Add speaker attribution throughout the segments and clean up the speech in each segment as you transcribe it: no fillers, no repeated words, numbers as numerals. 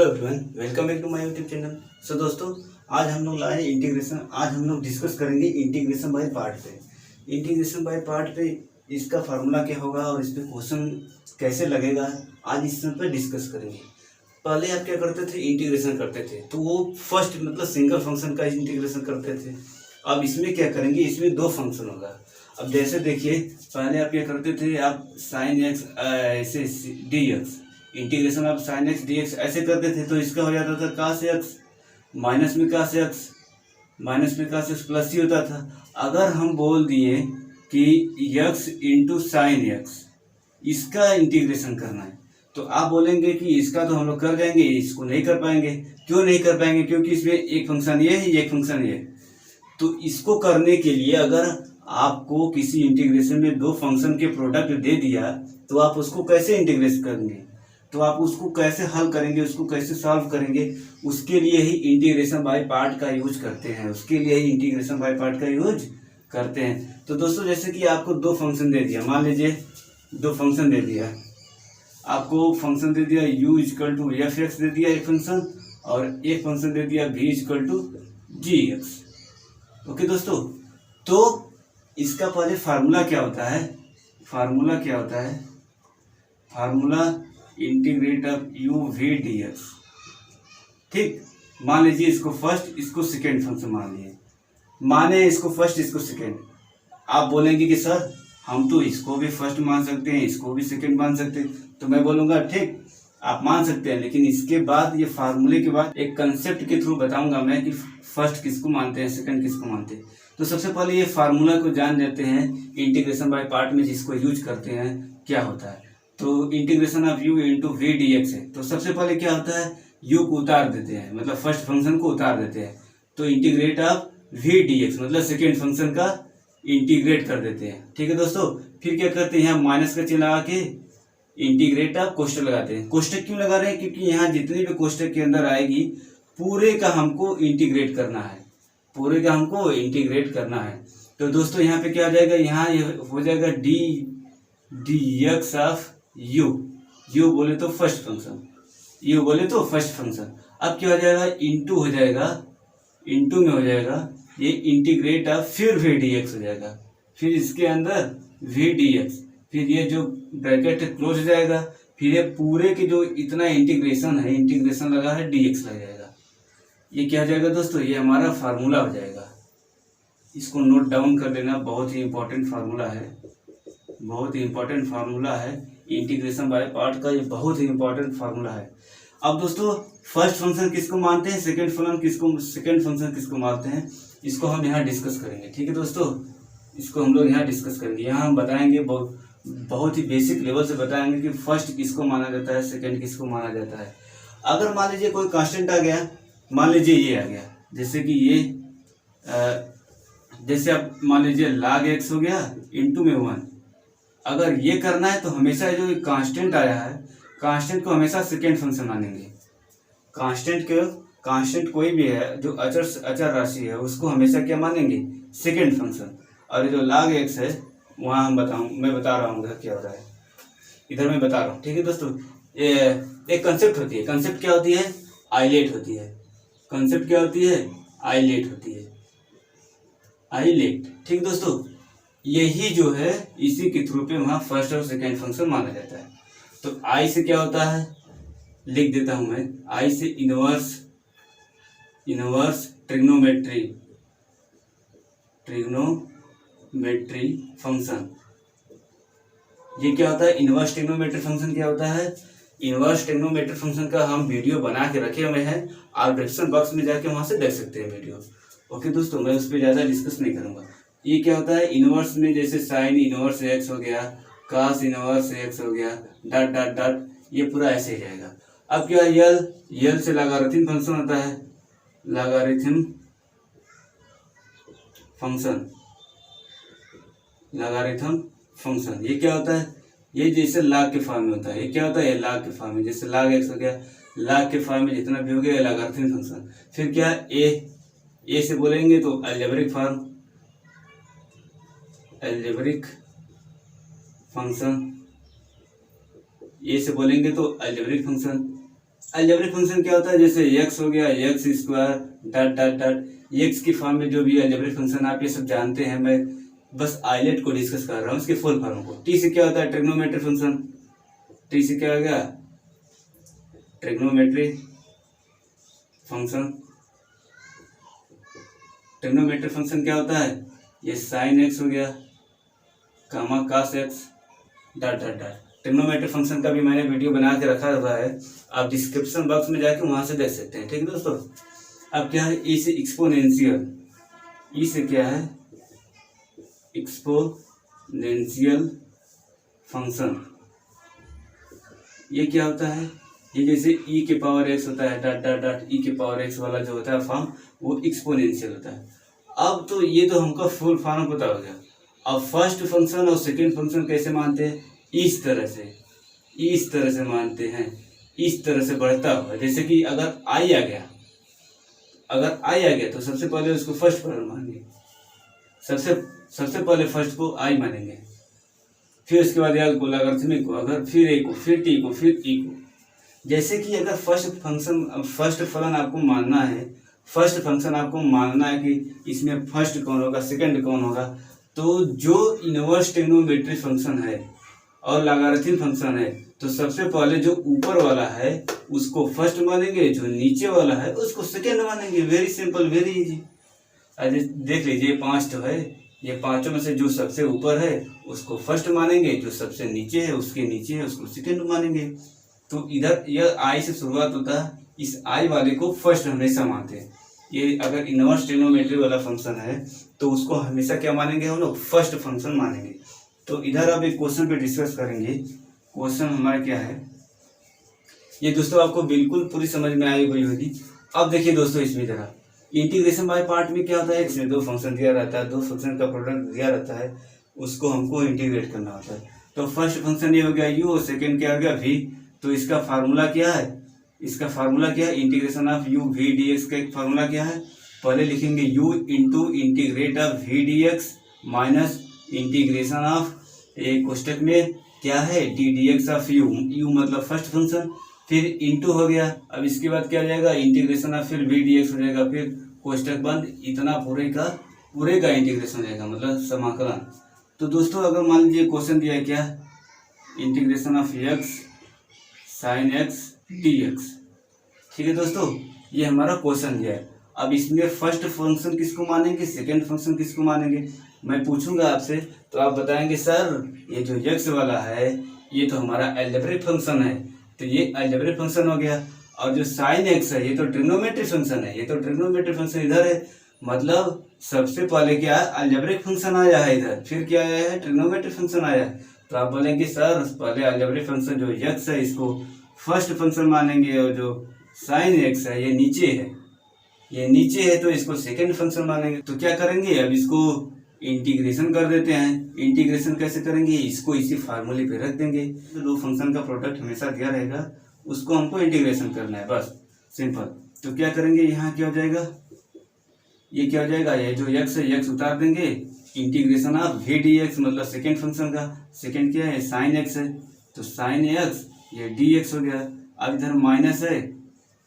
Speaker 1: Hello everyone, welcome back to my YouTube channel. So दोस्तों, आज हम लोग लाए इंटीग्रेशन। आज हम लोग डिस्कस करेंगे इंटीग्रेशन बाय पार्ट पे। इंटीग्रेशन बाय पार्ट पे इसका फार्मूला क्या होगा और इस पे क्वेश्चन कैसे लगेगा, आज इस पे डिस्कस करेंगे। पहले आप क्या करते थे, इंटीग्रेशन करते थे तो वो फर्स्ट मतलब सिंगल फंक्शन का इंटीग्रेशन करते थे। अब इसमें क्या करेंगे, इसमें दो फंक्शन होगा। अब जैसे देखिए, पहले आप क्या करते थे, आप साइन एक्स ऐसे डी एक्स, इंटीग्रेशन आप साइन एक्स डी एक्स ऐसे करते थे तो इसका हो जाता था कास एक्स माइनस में कास एक्स माइनस में कास एक्स प्लस ही होता था। अगर हम बोल दिए कि एक्स इंटू साइन एक्स इसका इंटीग्रेशन करना है तो आप बोलेंगे कि इसका तो हम लोग कर देंगे, इसको नहीं कर पाएंगे। क्यों नहीं कर पाएंगे? क्योंकि इसमें एक फंक्शन ये है, एक फंक्शन ये। तो इसको करने के लिए अगर आपको किसी इंटीग्रेशन में दो फंक्शन के प्रोडक्ट दे दिया तो आप उसको कैसे इंटीग्रेट करेंगे, तो आप उसको कैसे हल करेंगे, उसको कैसे सॉल्व करेंगे, उसके लिए ही इंटीग्रेशन बाय पार्ट का यूज करते हैं। उसके लिए ही इंटीग्रेशन बाय पार्ट का यूज करते हैं। तो दोस्तों, जैसे कि आपको दो फंक्शन दे दिया, मान लीजिए दो फंक्शन दे दिया, आपको फंक्शन दे दिया u equal to F X दे दिया एक फंक्शन, और एक फंक्शन दे दिया v equal to G X. Okay दोस्तों, तो इसका पहले फार्मूला क्या होता है, फार्मूला क्या होता है, formula integrate of u v dx। ठीक, मान लीजिए इसको फर्स्ट इसको सेकेंड फंक्शन मान लिए, माने इसको फर्स्ट इसको सेकेंड। आप बोलेंगे कि सर हम तो इसको भी फर्स्ट मान सकते हैं, इसको भी सेकेंड मान सकते हैं। तो मैं बोलूँगा ठीक, आप मान सकते हैं, लेकिन इसके बाद ये फार्मूले के बाद एक कंसेप्ट के थ्रू बताऊंगा मैं कि फर्स्ट किसको मानते हैं, सेकंड किसको मानते हैं। तो सबसे पहले ये फार्मूला को जान लेते हैं, इंटीग्रेशन बाय पार्ट में जिसको यूज करते हैं क्या होता है। तो integration of u into v d x है। तो सबसे पहले क्या होता है, u को उतार देते हैं, मतलब फर्स्ट फंक्शन को उतार देते हैं। तो integrate of v d x मतलब सेकेंड फंक्शन का इंटीग्रेट कर देते हैं। ठीक है दोस्तों, फिर क्या करते हैं, यहाँ माइनस का चिन्ह लगा के इंटीग्रेट ऑफ कोष्टक लगाते हैं। कोष्टक क्यों लगा रहे हैं? क्योंकि यहाँ जितनी भी कोष्टक के अंदर आएगी पूरे का हमको इंटीग्रेट करना है, पूरे का हमको इंटीग्रेट करना है। तो दोस्तों यहाँ पे क्या आ जाएगा, यहाँ हो जाएगा डी एक्स ऑफ यू बोले तो फर्स्ट फंक्शन, यू बोले तो फर्स्ट फंक्शन। अब क्या हो जाएगा, इंटू हो जाएगा, इंटू में हो जाएगा ये इंटीग्रेट ऑफ फिर वी डी एक्स हो जाएगा, फिर इसके अंदर वी डी एक्स, फिर ये जो ब्रैकेट क्लोज हो जाएगा, फिर ये पूरे के जो इतना इंटीग्रेशन है, इंटीग्रेशन लगा है डी एक्स लग जाएगा। ये क्या हो जाएगा दोस्तों, ये हमारा फार्मूला हो जाएगा। इसको नोट डाउन कर लेना, बहुत ही इंपॉर्टेंट फार्मूला है, बहुत ही इंपॉर्टेंट फार्मूला है इंटीग्रेशन बाय पार्ट का, ये बहुत ही इंपॉर्टेंट फार्मूला है। अब दोस्तों, फर्स्ट फंक्शन किसको मानते हैं, सेकंड फंक्शन किसको मानते हैं, इसको हम यहाँ डिस्कस करेंगे। ठीक है दोस्तों, इसको हम लोग यहाँ डिस्कस करेंगे। यहाँ हम बताएंगे, बहुत ही बेसिक लेवल से बताएंगे कि फर्स्ट किसको माना जाता है, सेकंड किसको माना जाता है। अगर मान लीजिए कोई कांस्टेंट आ गया, मान लीजिए ये आ गया, जैसे कि ये जैसे आप मान लीजिए log x हो गया इंटू में 1। अगर ये करना है तो हमेशा जो कांस्टेंट आया है, कांस्टेंट को हमेशा सेकेंड फंक्शन मानेंगे। कांस्टेंट कोई भी है जो अचर राशि है उसको हमेशा क्या मानेंगे, सेकेंड फंक्शन। और ये जो log x है वहाँ मैं बता रहा हूँ क्या हो रहा है, इधर मैं बता रहा हूँ। ठीक है दोस्तों, ये एक कंसेप्ट होती है, कंसेप्ट क्या होती है, आइलेट होती है। कंसेप्ट क्या होती है, आइलेट होती है, आइलेट। ठीक दोस्तों, यही जो है इसी के थ्रू पे वहाँ फर्स्ट और सेकेंड फंक्शन माना जाता है। तो आई से क्या होता है, लिख देता हूँ मैं, आई से इनवर्स ट्रिग्नोमेट्री फंक्शन। ये क्या होता है, इनवर्स ट्रिग्नोमेट्री फंक्शन क्या होता है, इनवर्स ट्रिग्नोमेट्री फंक्शन का हम वीडियो बना के रखे हुए हैं, आप डिस्क्रिप्शन बॉक्स में जाके वहां से देख सकते हैं वीडियो। ओके दोस्तों, मैं उस पर ज़्यादा डिस्कस नहीं करूँगा। ये क्या होता है, इनवर्स में जैसे साइन इनवर्स एक्स हो गया, कास इनवर्स एक्स हो गया, डॉट डॉट डॉट, ये पूरा ऐसे ही रहेगा। अब क्या, यल से लॉगरिथम फंक्शन होता है, लॉगरिथम फंक्शन। ये क्या होता है, ये जैसे log के फॉर्म में होता है। ये क्या होता है, ये log के फॉर्म में, जैसे log x हो गया, log के फॉर्म में जितना भी हो गया लॉगरिथम फंक्शन। फिर क्या, ए से बोलेंगे तो अलजेब्रिक फंक्शन, ए से बोलेंगे तो अलजेब्रिक फंक्शन। अलजेब्रिक फंक्शन क्या होता है, जैसे एक्स हो गया, x square dot dot dot, x की फॉर्म में जो भी अलजेब्रिक फंक्शन आप ये सब जानते हैं, मैं बस आइलेट को डिस्कस कर रहा हूँ, उसके फुल फॉर्म को। टी से क्या होता है, ट्रिग्नोमेट्री फंक्शन। टी से क्या हो गया, ट्रिग्नोमेट्री फंक्शन। ट्रिग्नोमेट्री फंक्शन क्या होता है, ये साइन एक्स हो गया, comma cos X dot dot dot. Trigonometry function का भी मैंने वीडियो बना के रखा हुआ है, आप डिस्क्रिप्शन बॉक्स में जाके वहां से देख सकते हैं, ठीक है दोस्तों। अब क्या है, ई से एक्सपोनेंशियल, ई से क्या है, एक्सपोनेंशियल फंक्शन। ये क्या होता है, ये जैसे ई के पावर एक्स होता है डॉट डॉट डॉट, ई के पावर एक्स वाला जो होता है फॉर्म, वो एक्सपोनेंशियल होता है। अब तो ये तो हमको फुल फॉर्म पता हो गया। अब फर्स्ट फंक्शन और सेकंड फंक्शन कैसे मानते हैं, इस तरह से मानते हैं, इस तरह से बढ़ता हुआ। जैसे कि अगर आई आ गया, तो सबसे पहले उसको फर्स्ट पर मानेंगे, सबसे पहले फर्स्ट को आई मानेंगे, फिर उसके बाद यल को, लॉगरिथमिक को, अगर फिर ए को, फिर टी को, फिर ई को। जैसे कि अगर फर्स्ट फलन आपको मानना है, फर्स्ट फंक्शन आपको मानना है कि इसमें फर्स्ट कौन होगा, सेकंड कौन होगा, तो जो इनवर्स ट्रिग्नोमेट्री फंक्शन है और लॉगरिथम फंक्शन है, तो सबसे पहले जो ऊपर वाला है उसको फर्स्ट मानेंगे, जो नीचे वाला है उसको सेकंड मानेंगे। Very simple, very easy. आज देख लीजिए, 5 तो है, ये पांचों में से जो सबसे ऊपर है उसको फर्स्ट मानेंगे, जो सबसे नीचे है उसके नीचे है उसको सेकंड मानेंगे। तो इधर यह आई से शुरुआत होता है, इस आई वाले को फर्स्ट हमेशा मानते हैं। ये अगर इनवर्स ट्रिग्नोमेट्री वाला फंक्शन है तो उसको हमेशा क्या मानेंगे हम लोग, फर्स्ट फंक्शन मानेंगे। तो इधर अब एक क्वेश्चन पे डिस्कस करेंगे। क्वेश्चन हमारा क्या है, ये दोस्तों आपको बिल्कुल पूरी समझ में आई हुई होगी। अब देखिए दोस्तों, इसमें जरा इंटीग्रेशन बाय पार्ट में क्या होता है, इसमें दो फंक्शन दिया रहता है, दो फंक्शन का प्रोडक्ट दिया रहता है, उसको हमको इंटीग्रेट करना होता है। तो फर्स्ट फंक्शन ये हो गया यू, और सेकेंड क्या हो गया वी। तो इसका फार्मूला क्या है, integration of u v d x का एक फार्मूला क्या है, पहले लिखेंगे u into integrate of v d x minus integration of, एक कोष्टक में क्या है, d d x of u मतलब फर्स्ट फंक्शन, फिर इंटू हो गया। अब इसके बाद क्या हो जाएगा, इंटीग्रेशन ऑफ फिर वी डी एक्स हो जाएगा, फिर कोष्टक बंद, इतना पूरे का इंटीग्रेशन हो जाएगा, मतलब समाकलन। तो दोस्तों अगर मान लीजिए क्वेश्चन दिया है क्या, integration of x sine x D x, ठीक है दोस्तों, ये हमारा क्वेश्चन दिया है। अब इसमें फर्स्ट फंक्शन किसको मानेंगे, सेकंड फंक्शन किसको मानेंगे, मैं पूछूंगा आपसे, तो आप बताएंगे सर ये जो एक्स वाला है ये तो हमारा अलजेब्रिक फंक्शन है, तो ये अलजेब्रिक फंक्शन हो गया। और जो साइन एक्स है ये तो ट्रिग्नोमेट्रिक फंक्शन है, ये तो ट्रिग्नोमेट्रिक फंक्शन इधर है, मतलब सबसे पहले क्या है, अलजेब्रिक फंक्शन आया है इधर, फिर क्या आया है, ट्रिग्नोमेट्रिक फंक्शन आया है। तो आप बोलेंगे सर पहले अलजेब्रिक फंक्शन जो एक्स है इसको फर्स्ट फंक्शन मानेंगे, और जो साइन एक्स है ये नीचे है तो इसको सेकंड फंक्शन मानेंगे। तो क्या करेंगे, अब इसको इंटीग्रेशन कर देते हैं। इंटीग्रेशन कैसे करेंगे, इसको इसी फार्मूले पे रख देंगे। तो दो फंक्शन का प्रोडक्ट हमेशा दिया रहेगा, उसको हमको इंटीग्रेशन करना है, बस सिंपल। तो क्या करेंगे, यहाँ क्या हो जाएगा, ये क्या हो जाएगा, ये जो एक्स है एक्स उतार देंगे, integration of v d x मतलब सेकेंड फंक्शन का, सेकेंड क्या है, साइन एक्स है, तो साइन एक्स ये डी एक्स हो गया। अब इधर माइनस है,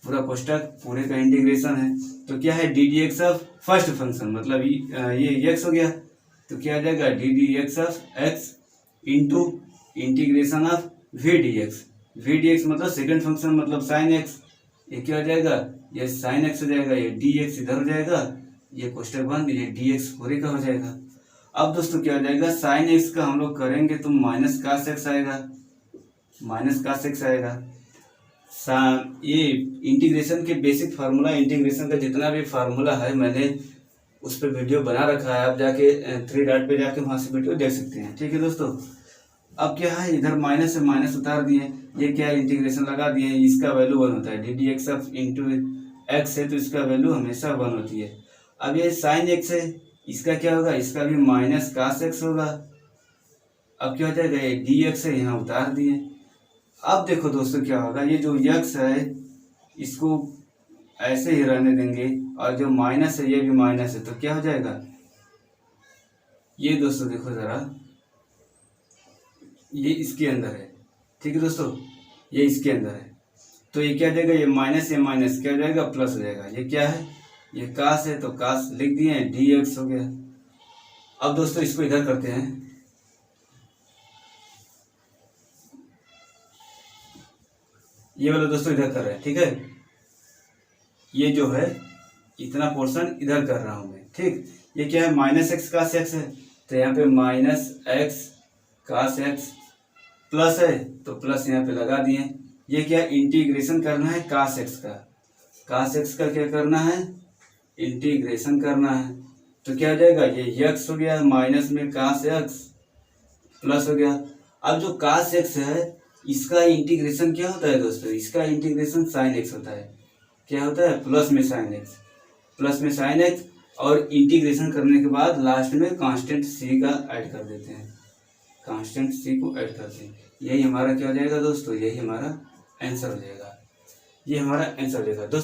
Speaker 1: पूरा कोष्टक पूरे का इंटीग्रेशन है, तो क्या है, d d x of first function मतलब ये एक्स हो गया, तो क्या आ जाएगा, d d x of x into integration of v d x. V d x मतलब सेकेंड फंक्शन मतलब साइन एक्स, ये क्या हो जाएगा, ये साइन एक्स हो जाएगा, ये डी एक्स इधर हो जाएगा, ये कोष्टक बंद, ये डी एक्स पूरे का हो जाएगा। अब दोस्तों क्या हो जाएगा, साइन एक्स का हम लोग करेंगे तो माइनस कास एक्स आएगा, ये इंटीग्रेशन के बेसिक फार्मूला, इंटीग्रेशन का जितना भी फार्मूला है मैंने उस पर वीडियो बना रखा है, आप जाके 3 डॉट पे जाके वहाँ से वीडियो देख सकते हैं, ठीक है दोस्तों। अब क्या है, इधर माइनस है, माइनस उतार दिए, ये क्या है, इंटीग्रेशन लगा दिए, इसका वैल्यू 1 होता है, d d x of into x है तो इसका वैल्यू हमेशा 1 होती है। अब ये साइन एक्स है, इसका क्या होगा, इसका भी माइनस कास एक्स होगा। अब क्या हो जाएगा, ये डी एक्स है, यहाँ उतार दिए। अब देखो दोस्तों क्या होगा, ये जो एक्स है इसको ऐसे ही रहने देंगे, और जो माइनस है ये भी माइनस है, तो क्या हो जाएगा, ये दोस्तों देखो जरा, ये इसके अंदर है, ठीक है दोस्तों, ये इसके अंदर है, तो ये क्या हो जाएगा, ये माइनस क्या हो जाएगा, प्लस हो जाएगा। ये क्या है, ये कास है तो कास लिख दिए, dx हो गया। अब दोस्तों इसको इधर करते हैं, ये वाला दोस्तों इधर कर रहे हैं, ठीक है। ये जो है इतना पोर्शन इधर कर रहा हूं मैं, ठीक। ये क्या है, माइनस एक्स कास एक्स है, तो यहाँ पे माइनस एक्स कास एक्स प्लस है तो प्लस यहाँ पे लगा दिए। ये क्या इंटीग्रेशन करना है कास एक्स का, कास एक्स का क्या करना है, इंटीग्रेशन करना है। तो क्या हो जाएगा, ये एक्स हो गया माइनस में कास एक्स प्लस हो गया। अब जो कास एक्स है इसका इंटीग्रेशन क्या होता है दोस्तों, इसका इंटीग्रेशन साइन एक्स होता है। क्या होता है, प्लस में साइन एक्स, प्लस में साइन एक्स, और इंटीग्रेशन करने के बाद लास्ट में कांस्टेंट सी का ऐड कर देते हैं, कांस्टेंट सी को ऐड करते हैं। यही हमारा क्या हो जाएगा दोस्तों, यही हमारा आंसर हो जाएगा, ये हमारा आंसर हो जाएगा दोस्तों।